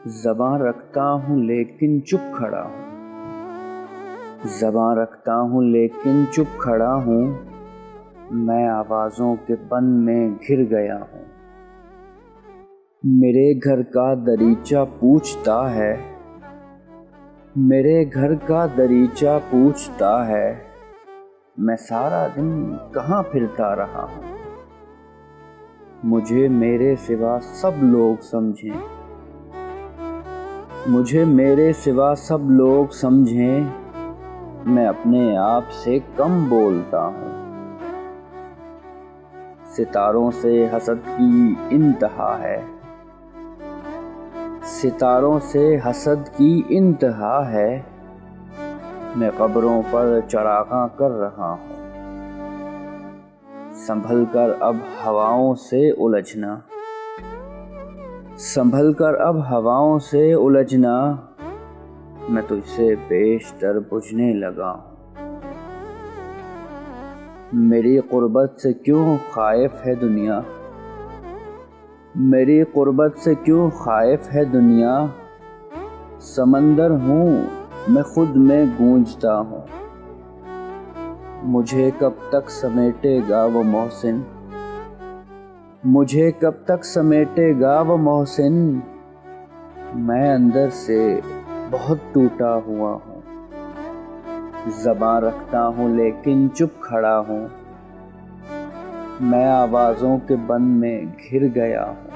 ज़बां रखता हूँ लेकिन चुप खड़ा हूँ। ज़बां रखता हूँ लेकिन चुप खड़ा हूँ। मैं आवाज़ों के बन में घिर गया हूँ। मेरे घर का दरीचा पूछता है, मेरे घर का दरीचा पूछता है, मैं सारा दिन कहाँ फिरता रहा हूँ। मुझे मेरे सिवा सब लोग समझें, मुझे मेरे सिवा सब लोग समझें, मैं अपने आप से कम बोलता हूँ। सितारों से हसद की इंतहा है, सितारों से हसद की इंतहा है, मैं कब्रों पर चरागां कर रहा हूँ। संभल कर अब हवाओं से उलझना, संभल कर अब हवाओं से उलझना, मैं तुझसे बेशतर बुझने लगा हूँ। मेरी क़ुर्बत से क्यों ख़ाइफ़ है दुनिया, मेरी क़ुर्बत से क्यों ख़ाइफ़ है दुनिया, समंदर हूँ मैं खुद में गूंजता हूँ। मुझे कब तक समेटेगा वो मोहसिन, मुझे कब तक समेटेगा वो मोहसिन, मैं अंदर से बहुत टूटा हुआ हूँ। ज़बां रखता हूँ लेकिन चुप खड़ा हूँ। मैं आवाज़ों के बन में घिर गया हूँ।